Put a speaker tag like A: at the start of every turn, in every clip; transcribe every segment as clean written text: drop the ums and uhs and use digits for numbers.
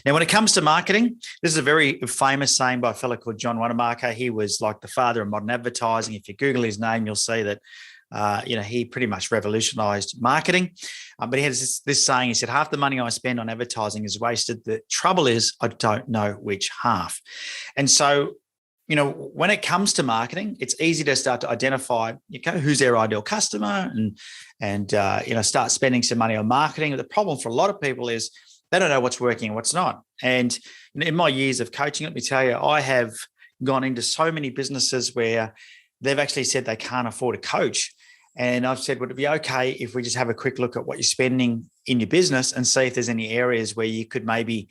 A: Now, when it comes to marketing, this is a very famous saying by a fellow called John Wanamaker. He was like the father of modern advertising. If you Google his name, you'll see that, he pretty much revolutionized marketing. But he has this saying, he said, half the money I spend on advertising is wasted. The trouble is I don't know which half. And so, when it comes to marketing, it's easy to start to identify, who's their ideal customer and start spending some money on marketing. But the problem for a lot of people is they don't know what's working and what's not. And in my years of coaching, let me tell you, I have gone into so many businesses where they've actually said they can't afford a coach. And I've said, would it be okay if we just have a quick look at what you're spending in your business and see if there's any areas where you could maybe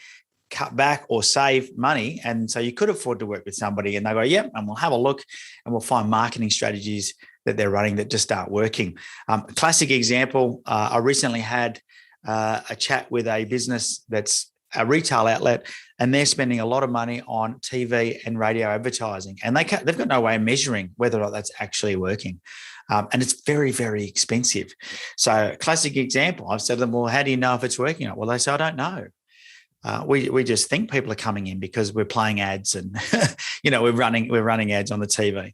A: cut back or save money, and so you could afford to work with somebody? And they go, yep, and we'll have a look and we'll find marketing strategies that they're running that just aren't working. A classic example, I recently had a chat with a business that's a retail outlet, and they're spending a lot of money on TV and radio advertising, and they've got no way of measuring whether or not that's actually working. And it's very, very expensive. So classic example, I've said to them, well, how do you know if it's working? Well, they say, I don't know. We just think people are coming in because we're playing ads and we're running ads on the TV,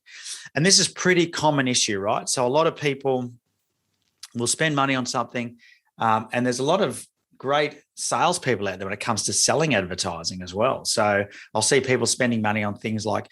A: and this is pretty common issue, right? So a lot of people will spend money on something, and there's a lot of great salespeople out there when it comes to selling advertising as well. So I'll see people spending money on things like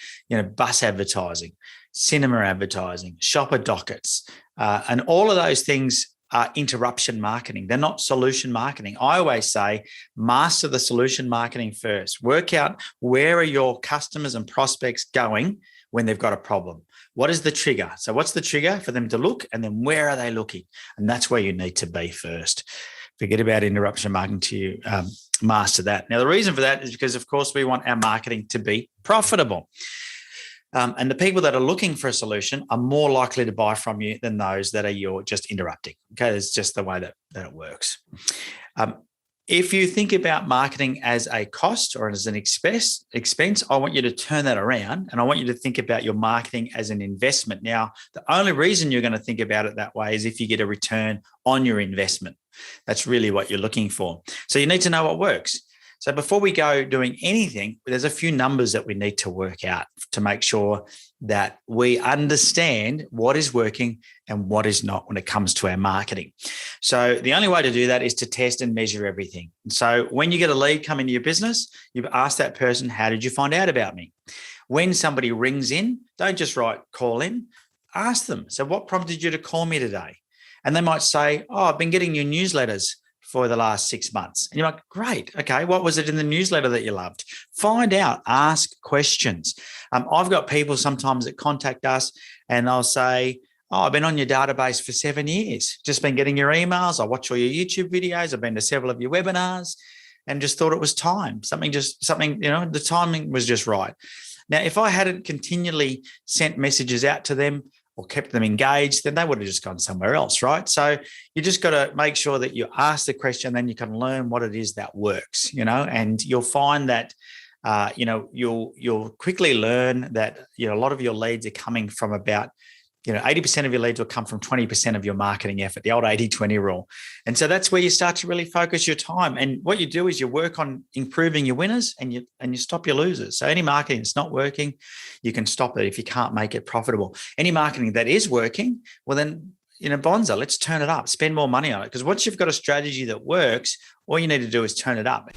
A: bus advertising, cinema advertising, shopper dockets, and all of those things are interruption marketing. They're not solution marketing. I always say, master the solution marketing first. Work out where are your customers and prospects going when they've got a problem. What is the trigger? So what's the trigger for them to look, and then where are they looking? And that's where you need to be first. Forget about interruption marketing to master that. Now, the reason for that is because, of course, we want our marketing to be profitable. And the people that are looking for a solution are more likely to buy from you than those that you're just interrupting. Okay, it's just the way that it works. If you think about marketing as a cost or as an expense, I want you to turn that around, and I want you to think about your marketing as an investment. Now, the only reason you're going to think about it that way is if you get a return on your investment. That's really what you're looking for. So you need to know what works. So before we go doing anything, there's a few numbers that we need to work out to make sure that we understand what is working and what is not when it comes to our marketing. So the only way to do that is to test and measure everything. And so when you get a lead come into your business, you've asked that person, how did you find out about me? When somebody rings in, don't just write call in, ask them. So what prompted you to call me today? And they might say, oh, I've been getting your newsletters for the last 6 months. And you're like, great. Okay. What was it in the newsletter that you loved? Find out, ask questions. I've got people sometimes that contact us and they'll say, oh, I've been on your database for 7 years. Just been getting your emails. I watch all your YouTube videos. I've been to several of your webinars and just thought it was time. The timing was just right. Now, if I hadn't continually sent messages out to them or kept them engaged, then they would have just gone somewhere else, right? So you just got to make sure that you ask the question, then you can learn what it is that works, and you'll find that, you'll quickly learn that, a lot of your leads are coming from about 80% of your leads will come from 20% of your marketing effort, the old 80-20 rule. And so that's where you start to really focus your time. And what you do is you work on improving your winners and you stop your losers. So any marketing that's not working, you can stop it if you can't make it profitable. Any marketing that is working, well then, bonza, let's turn it up, spend more money on it. Because once you've got a strategy that works, all you need to do is turn it up.